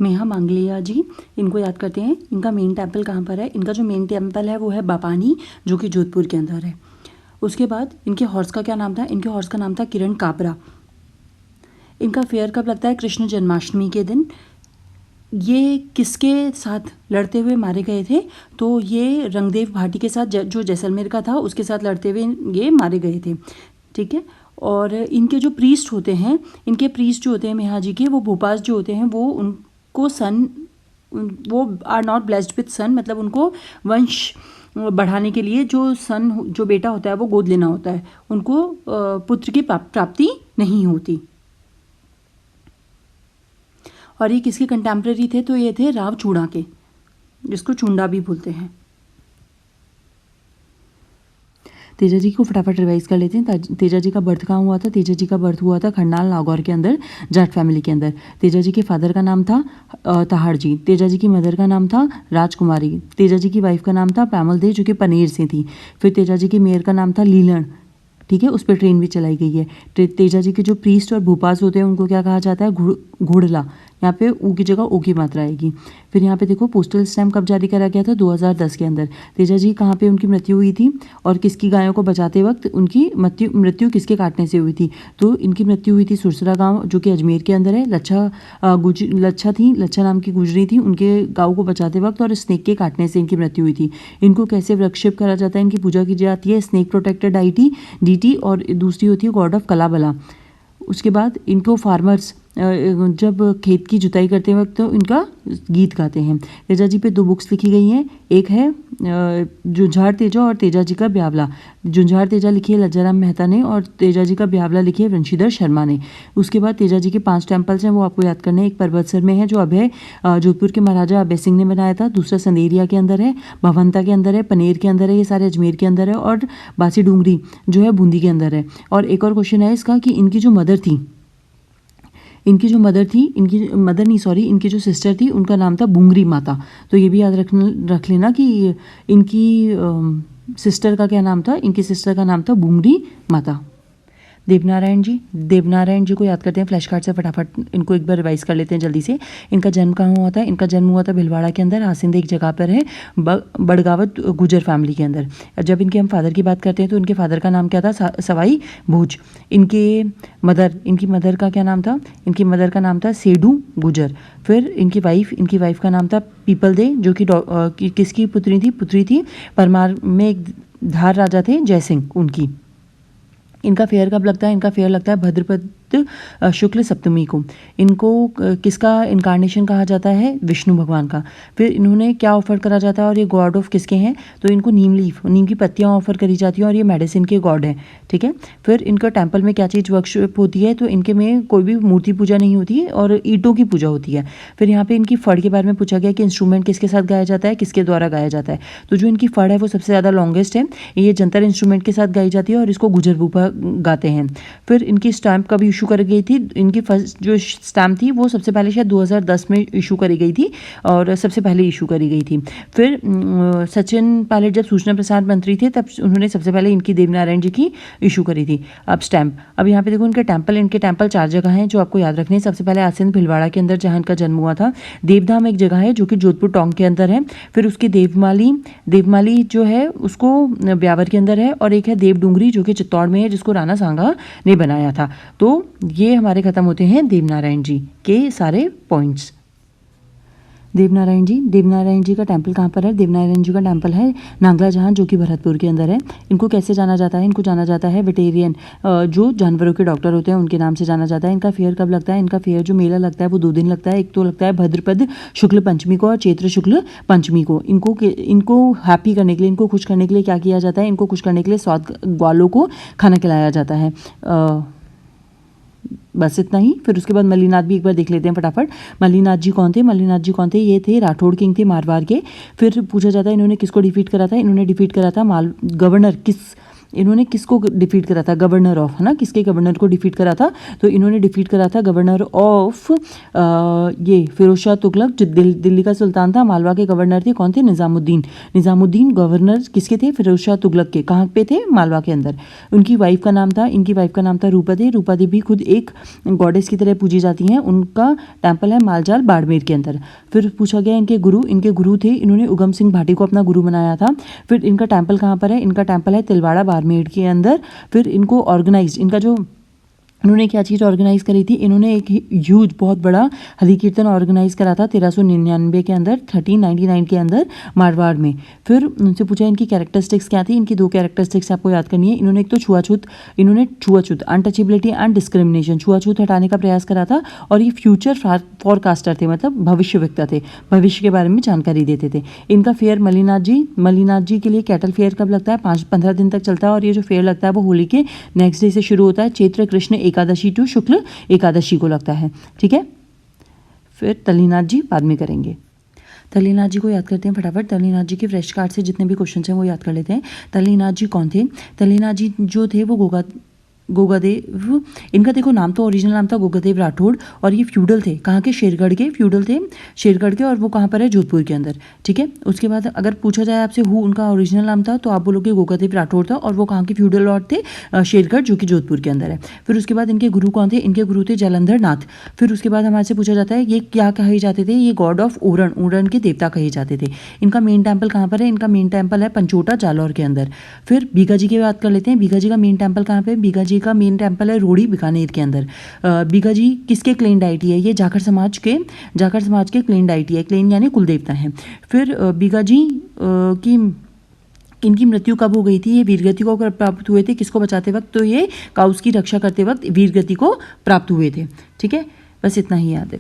मेहा मांगलिया जी, इनको याद करते हैं। इनका मेन टेम्पल कहाँ पर है? इनका जो मेन टेम्पल है वो है बापानी, जो कि जोधपुर के अंदर है। उसके बाद इनके हॉर्स का क्या नाम था? इनके हॉर्स का नाम था किरण काबरा। इनका फेयर कब लगता है? कृष्ण जन्माष्टमी के दिन। ये किसके साथ लड़ते हुए मारे गए थे? तो ये रंगदेव भाटी के साथ, जो जैसलमेर का था, उसके साथ लड़ते हुए ये मारे गए थे। ठीक है। और इनके जो प्रीस्ट होते हैं, इनके प्रीस्ट जो होते हैं मेहा जी के, वो भोपाल जो होते हैं, वो उनको वो आर नॉट ब्लेस्ड विथ सन, मतलब उनको वंश बढ़ाने के लिए जो बेटा होता है वो गोद लेना होता है, उनको पुत्र की प्राप्ति नहीं होती। और ये किसके कंटेम्प्रेरी थे? तो ये थे राव चूड़ा के, जिसको चूंडा भी बोलते हैं। तेजा जी को फटाफट रिवाइज कर लेते हैं। तेजा जी का बर्थ कहाँ हुआ था? तेजा जी का बर्थ हुआ था खंडाल नागौर के अंदर, जाट फैमिली के अंदर। तेजा जी के फादर का नाम था तहाड़ जी। तेजा जी की मदर का नाम था राजकुमारी। तेजा जी की वाइफ का नाम था पैमल दे, जो कि पनीर से थी। फिर तेजा जी की मेयर का नाम था लीलन। ठीक है, उस पर ट्रेन भी चलाई गई है। तेजा जी के जो प्रीस्ट और भूपास होते हैं उनको क्या कहा जाता है? घोड़ला। यहाँ पे ऊ की जगह ओ की मात्रा आएगी। फिर यहाँ पे देखो पोस्टल स्टैम्प कब जारी करा गया था? 2010 के अंदर। तेजा जी कहाँ पे उनकी मृत्यु हुई थी और किसकी गायों को बचाते वक्त उनकी मृत्यु किसके काटने से हुई थी? तो इनकी मृत्यु हुई थी सुरसरा गाँव, जो कि अजमेर के अंदर है। लच्छा नाम की गुजरी थी, उनके गाँव को बचाते वक्त, और स्नेक के काटने से इनकी मृत्यु हुई थी। इनको कैसे वर्शिप करा जाता है? इनकी पूजा की जाती है स्नेक प्रोटेक्टर डीटी, और दूसरी होती है गॉड ऑफ कलाबला। उसके बाद इनको फार्मर्स जब खेत की जुताई करते वक्त तो इनका गीत गाते हैं। तेजा जी पे 2 बुक्स लिखी गई हैं। एक है जुंझार तेजा और तेजा जी का ब्यावला। जुंझार तेजा लिखी है लज्जाराम मेहता ने, और तेजा जी का ब्यावला लिखी है वंशीधर शर्मा ने। उसके बाद तेजा जी के 5 टेम्पल्स हैं, वो आपको याद करने हैं। एक परबतसर में है, जो अभय जोधपुर के महाराजा अभय सिंह ने बनाया था। दूसरा संदेरिया के अंदर है, भवंता के अंदर है, पनेर के अंदर है, ये सारे अजमेर के अंदर है, और बासी डूंगरी जो है बूंदी के अंदर है। और एक और क्वेश्चन है इसका कि इनकी जो मदर थी, इनकी जो सिस्टर थी, उनका नाम था बुंगरी माता। तो ये भी याद रख लेना कि इनकी सिस्टर का क्या नाम था? इनकी सिस्टर का नाम था बुंगरी माता। देवनारायण जी को याद करते हैं फ्लैश कार्ड से फटाफट। इनको एक बार रिवाइज कर लेते हैं जल्दी से। इनका जन्म कहाँ हुआ था? इनका जन्म हुआ था भिलवाड़ा के अंदर, आसिंद एक जगह पर है, बड़गावत गुजर फैमिली के अंदर। जब इनके हम फादर की बात करते हैं तो इनके फादर का नाम क्या था? सवाई भूज। इनकी मदर का क्या नाम था? इनकी मदर का नाम था सेडू गुजर। फिर इनकी वाइफ का नाम था पीपल दे, जो कि किसकी पुत्री थी? परमार में एक धार राजा थे जयसिंह, उनकी। इनका फेयर कब लगता है? इनका फेयर लगता है भद्रपद शुक्ल सप्तमी को। इनको किसका इनकारनेशन कहा जाता है? विष्णु भगवान का। फिर इन्होंने क्या ऑफर करा जाता है और ये गॉड ऑफ किसके हैं? तो इनको नीम की पत्तियां ऑफर करी जाती हैं, और ये मेडिसिन के गॉड हैं। ठीक है। फिर इनका टेम्पल में क्या चीज़ वर्शिप होती है? तो इनके में कोई भी मूर्ति पूजा नहीं होती है, और ईंटों की पूजा होती है। फिर यहाँ पे इनकी फड़ के बारे में पूछा गया कि इंस्ट्रूमेंट किसके साथ गाया जाता है, किसके द्वारा गाया जाता है? तो जो इनकी फड़ है वो सबसे ज़्यादा लॉन्गेस्ट है, ये जंतर इंस्ट्रूमेंट के साथ गाई जाती है, और इसको गुजर भूपा गाते हैं। फिर इनकी स्टैम्प कब इशू कर गई थी? इनकी फर्स्ट जो स्टैम्प थी वो सबसे पहले शायद 2010 में इशू करी गई थी, और सबसे पहले इशू करी गई थी। फिर सचिन पायलट जब सूचना प्रसार मंत्री थे तब उन्होंने सबसे पहले इनकी देवनारायण जी की इशू करी थी अब स्टैम्प। अब यहाँ पे देखो इनके टेम्पल 4 जगह हैं जो आपको याद रखने हैं। सबसे पहले आसिंद भिलवाड़ा के अंदर जहाँ इनका जन्म हुआ था। देवधाम एक जगह है जो कि जोधपुर टोंक के अंदर है। फिर उसकी देवमाली जो है उसको ब्यावर के अंदर है, और एक है देव डूंगरी जो कि चित्तौड़ में है, जिसको राणा सांगा ने बनाया था। तो ये हमारे खत्म होते हैं देवनारायण जी के सारे पॉइंट्स। देवनारायण जी का टेम्पल कहाँ पर है? देवनारायण जी का टेम्पल है नांगला जहाँ, जो कि भरतपुर के अंदर है। इनको कैसे जाना जाता है? इनको जाना जाता है वेटेरियन, जो जानवरों के डॉक्टर होते हैं उनके नाम से जाना जाता है। इनका फेयर कब लगता है? इनका फेयर जो मेला लगता है वो 2 दिन लगता है। एक तो लगता है भद्रपद शुक्ल पंचमी को और चैत्र शुक्ल पंचमी को। इनको हैप्पी करने के लिए, इनको खुश करने के लिए क्या किया जाता है? इनको खुश करने के लिए 100 ग्वालों को खाना खिलाया जाता है। बस इतना ही। फिर उसके बाद मल्लीनाथ भी एक बार देख लेते हैं फटाफट। मल्लीनाथ जी कौन थे? ये थे राठौड़ किंग थे मारवाड़ के। फिर पूछा जाता है इन्होंने किसको डिफीट करा था? इन्होंने डिफीट करा था गवर्नर इन्होंने किसको डिफीट करा था, गवर्नर ऑफ, है ना, किसके गवर्नर को डिफीट करा था, तो इन्होंने डिफीट करा था गवर्नर ऑफ ये फिरोज शाह तुगलक जो दिल्ली का सुल्तान था। मालवा के गवर्नर थे कौन थे, निज़ामुद्दीन। निज़ामुद्दीन गवर्नर किसके थे, फिरोज शाह तुगलक के। कहाँ पे थे, मालवा के अंदर। उनकी वाइफ का नाम था, इनकी वाइफ का नाम था रूपा देवी। रूपा देवी खुद एक गॉडेस की तरह पूजी जाती हैं। उनका टेम्पल है मालजाल बाड़मेर के अंदर। फिर पूछा गया इनके गुरु थे, इन्होंने उगम सिंह भाटी को अपना गुरु बनाया था। फिर इनका टेम्पल कहाँ पर है, इनका टेम्पल है तिलवाड़ा बाड़मेर के अंदर। फिर इनको ऑर्गेनाइज, इनका जो इन्होंने क्या चीज़ ऑर्गेनाइज करी थी, इन्होंने एक ह्यूज बहुत बड़ा हरि कीर्तन ऑर्गेनाइज करा था 1399 के अंदर, 1399 के अंदर मारवाड़ में। फिर उनसे पूछा इनकी कैरेक्टरिस्टिक्स क्या थी। इनकी 2 कैरेक्टरिस्टिक्स आपको याद करनी है। इन्होंने एक तो छुआछूत अनटचेबिलिटी एंड डिस्क्रिमिनेशन, छुआछूत हटाने का प्रयास करा था। और ये फ्यूचर फॉरकास्टर थे, मतलब भविष्यवक्ता थे, भविष्य के बारे में जानकारी देते थे। इनका फेयर मलिनाथ जी के लिए कैटल फेयर कब लगता है, 15 दिन तक चलता है। और ये जो फेयर लगता है वो होली के नेक्स्ट डे से शुरू होता है, चैत्र कृष्ण एकादशी टू शुक्ल एकादशी को लगता है। ठीक है, फिर तल्लीनाथ जी बाद में करेंगे। तल्लीनाथ जी को याद करते हैं फटाफट। तल्लीनाथ जी के फ्रेश कार्ड से जितने भी क्वेश्चन हैं वो याद कर लेते हैं। तल्लीनाथ जी कौन थे, तल्लीनाथ जी जो थे वो गोगादेव, इनका देखो नाम तो ओरिजिनल नाम था गोगादेव राठौड़। और ये फ्यूडल थे, कहाँ के, शेरगढ़ के फ्यूडल थे, शेरगढ़ के। और वो कहाँ पर है, जोधपुर के अंदर। ठीक है, उसके बाद अगर पूछा जाए आपसे उनका ओरिजिनल नाम था, तो आप बोलोगे गोगादेव राठौड़ था। और वो कहाँ के फ्यूडल लॉर्ड थे, शेरगढ़, जो कि जोधपुर के अंदर है। फिर उसके बाद इनके गुरु कौन थे, इनके गुरु थे जालंधर नाथ। फिर उसके बाद हमारे से पूछा जाता है ये क्या कहे जाते थे, ये गॉड ऑफ ऊरण के देवता कहे जाते थे। इनका मेन टेम्पल कहाँ पर है, इनका मेन टेम्पल है पंचोटा जालौर के अंदर। फिर बीगा जी की बात कर लेते हैं। बीगा जी का मेन टेम्पल कहाँ पे, बीगा जी का मेन टेम्पल है रोड़ी बीकानेर के अंदर। बीगा जी किसके क्लेन डाइटी है, ये जाखड़ समाज के क्लेन डाइटी है। क्लेन यानी कुल देवता है। फिर बीगा जी की इनकी मृत्यु कब हो गई थी, ये वीरगति को प्राप्त हुए थे, किसको बचाते वक्त, तो ये काउस की रक्षा करते वक्त वीरगति को प्राप्त हुए थे। ठीक है, बस इतना ही याद है।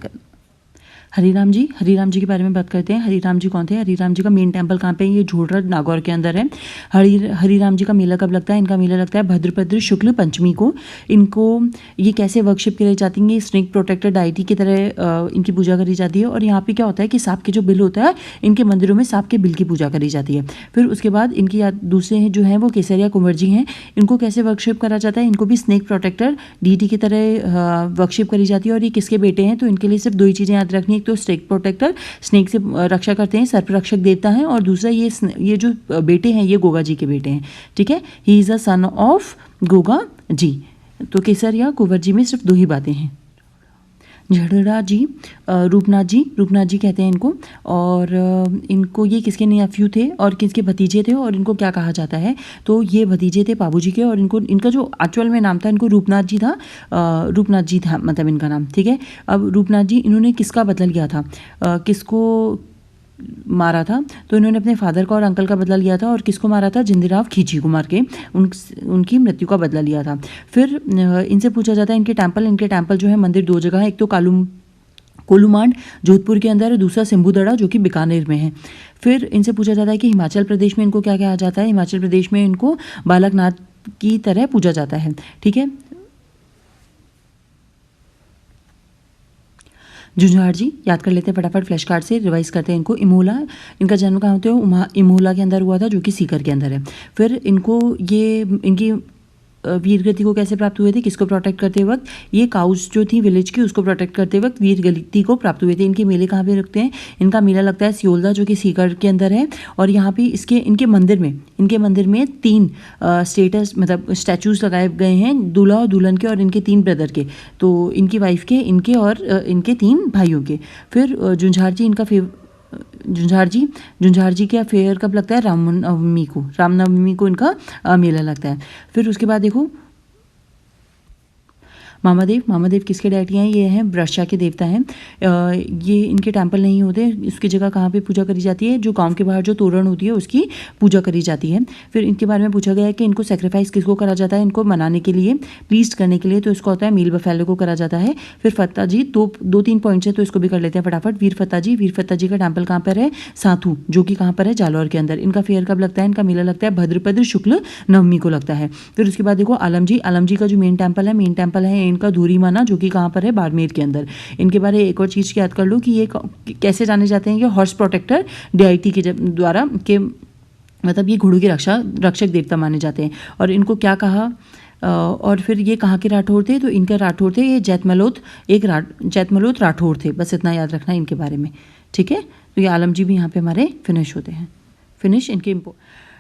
हरिराम जी के बारे में बात करते हैं। हरिराम जी कौन थे, हरिराम जी का मेन टेम्पल कहाँ पे है, ये झोड़र नागौर के अंदर है। हरिराम जी का मेला कब लगता है, इनका मेला लगता है भाद्रपद शुक्ल पंचमी को। इनको ये कैसे वर्कशिप करी जाती है, स्नेक प्रोटेक्टर डाइटी की तरह इनकी पूजा करी जाती है। और यहाँ पे क्या होता है कि सांप के जो बिल होता है, इनके मंदिरों में सांप के बिल की पूजा करी जाती है। फिर उसके बाद इनकी दूसरे हैं जो हैं वो केसरिया कुंवर जी हैं। इनको कैसे वर्कशिप करा जाता है, इनको भी स्नेक प्रोटेक्टर डीटी की तरह वर्कशिप करी जाती है। और ये किसके बेटे हैं, तो इनके लिए सिर्फ 2 ही चीज़ें याद रखनी है, तो स्नेक प्रोटेक्टर, स्नेक से रक्षा करते हैं, सर्परक्षक देवता हैं। और दूसरा ये जो बेटे हैं ये गोगा जी के बेटे हैं। ठीक है, he is a son of Goga ji. तो केसरिया कुंवर जी में सिर्फ 2 ही बातें हैं। झड़ड़ा जी, रूपनाथ जी कहते हैं इनको। और इनको ये किसके नेफ्यू थे और किसके भतीजे थे, और इनको क्या कहा जाता है, तो ये भतीजे थे पाबू जी के। और इनका जो एक्चुअल में नाम था, इनको रूपनाथ जी था मतलब इनका नाम। ठीक है, अब रूपनाथ जी इन्होंने किसका बदला लिया था, किसको मारा था, तो इन्होंने अपने फादर का और अंकल का बदला लिया था। और किसको मारा था, जिंदीराव खींची को मार के उनकी मृत्यु का बदला लिया था। फिर इनसे पूछा जाता है इनके टेम्पल जो है, मंदिर 2 जगह है, एक तो कोलूमांड जोधपुर के अंदर है, दूसरा सिंबुदड़ा जो कि बीकानेर में है। फिर इनसे पूछा जाता है कि हिमाचल प्रदेश में इनको क्या कहा जाता है, हिमाचल प्रदेश में इनको बालकनाथ की तरह पूजा जाता है। ठीक है, झुंझाड़ जी याद कर लेते हैं फटाफट, फ्लैश कार्ड से रिवाइज करते हैं इनको। इमोला, इनका जन्म कहाँ होते हो, इमोला के अंदर हुआ था, जो कि सीकर के अंदर है। फिर इनकी वीरगति को कैसे प्राप्त हुए थे, किसको प्रोटेक्ट करते वक्त, ये काउस जो थी विलेज की उसको प्रोटेक्ट करते वक्त वीरगति को प्राप्त हुए थे। इनके मेले कहाँ पे लगते हैं, इनका मेला लगता है सियोलदा जो कि सीकर के अंदर है। और यहाँ पे इनके मंदिर में 3 स्टैचूज लगाए गए हैं, दूल्हा और दुल्हन के और इनके 3 ब्रदर के, तो इनकी वाइफ के, इनके और इनके 3 भाइयों के। फिर झुंझाड़ जी के अफेयर कब लगता है, रामनवमी को इनका मेला लगता है। फिर उसके बाद देखो मामादेव किसके डैडी हैं, ये हैं ब्रशा के देवता हैं। ये इनके टेम्पल नहीं होते, इसकी जगह कहाँ पे पूजा करी जाती है, जो गांव के बाहर जो तोरण होती है उसकी पूजा करी जाती है। फिर इनके बारे में पूछा गया है कि इनको सेक्रीफाइस किसको करा जाता है, इनको मनाने के लिए, प्लीज करने के लिए, तो इसको होता है मील बफेलो को करा जाता है। फिर फत्ता जी 2-3 पॉइंट्स है, तो इसको भी कर लेते हैं फटाफट। वीर फत्ता जी का टेम्पल कहाँ पर है, साथू जो कि कहाँ पर है, जालौर के अंदर। इनका फेयर कब लगता है, इनका मेला लगता है भाद्रपद शुक्ल नवमी को लगता है। फिर उसके बाद देखो आलम जी का जो मेन टेम्पल है इनका धूरी माना जो कि कहाँ पर है, बाड़मेर के अंदर। इनके बारे में एक और चीज़ याद कर लो कि ये कैसे जाने जाते हैं, ये हॉर्स प्रोटेक्टर डीआईटी के द्वारा के मतलब ये घोड़ों के रक्षक देवता माने जाते हैं। और इनको क्या कहा, और फिर ये कहाँ के राठौर थे, तो इनका राठौर थे ये जैतमलोत राठौर थे। बस इतना याद रखना है इनके बारे में, ठीक है। तो ये आलम जी भी यहाँ पे हमारे फिनिश होते हैं। फिनिश इनके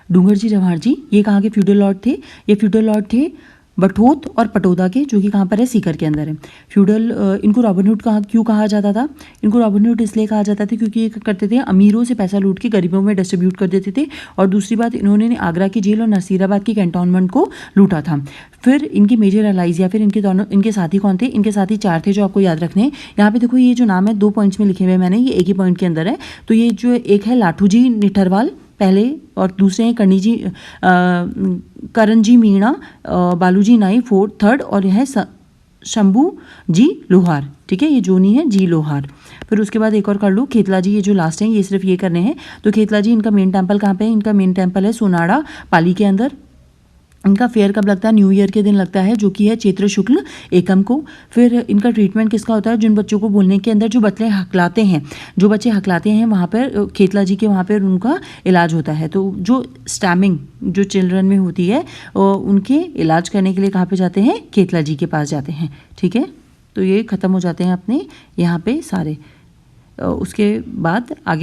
डूंगर जी जवाहर जी, ये कहाँ के फ्यूडल लॉर्ड थे, ये फ्यूडल लॉर्ड थे बठोत और पटोदा के, जो कि कहाँ पर है, सीकर के अंदर है। फ्यूडल इनको रॉबिनहुड क्यों कहा जाता था, इनको रॉबिनहुड इसलिए कहा जाता था क्योंकि ये करते थे, अमीरों से पैसा लूट के गरीबों में डिस्ट्रीब्यूट कर देते थे। और दूसरी बात, इन्होंने आगरा की जेल और नसीराबाद की कैंटोनमेंट को लूटा था। फिर इनके मेजर एलाइज या फिर इनके साथी कौन थे, इनके साथी 4 थे जो आपको याद रखने हैं। यहाँ पे देखो ये जो नाम है 2 पॉइंट्स में लिखे हुए मैंने, ये एक ही पॉइंट के अंदर है। तो ये जो एक है लाठू जी निठरवाल पहले, और दूसरे हैं करणजी मीणा, बालूजी नाई थर्ड, और यह है शंभू जी लोहार, ठीक है। ये जोनी है जी लोहार। फिर उसके बाद एक और कर लो, खेतला जी, ये जो लास्ट हैं ये सिर्फ ये करने हैं। तो खेतला जी इनका मेन टेम्पल कहाँ पे है, इनका मेन टेम्पल है सोनाड़ा पाली के अंदर। इनका फेयर कब लगता है, न्यू ईयर के दिन लगता है, जो कि है चैत्र शुक्ल एकम को। फिर इनका ट्रीटमेंट किसका होता है, जिन बच्चों को बोलने के अंदर जो बच्चे हकलाते हैं वहाँ पर खेतला जी के वहाँ पर उनका इलाज होता है। तो जो स्टैमिंग जो चिल्ड्रन में होती है उनके इलाज करने के लिए कहाँ पे जाते हैं, खेतला जी के पास जाते हैं, ठीक है। तो ये ख़त्म हो जाते हैं अपने यहाँ पे सारे। उसके बाद आगे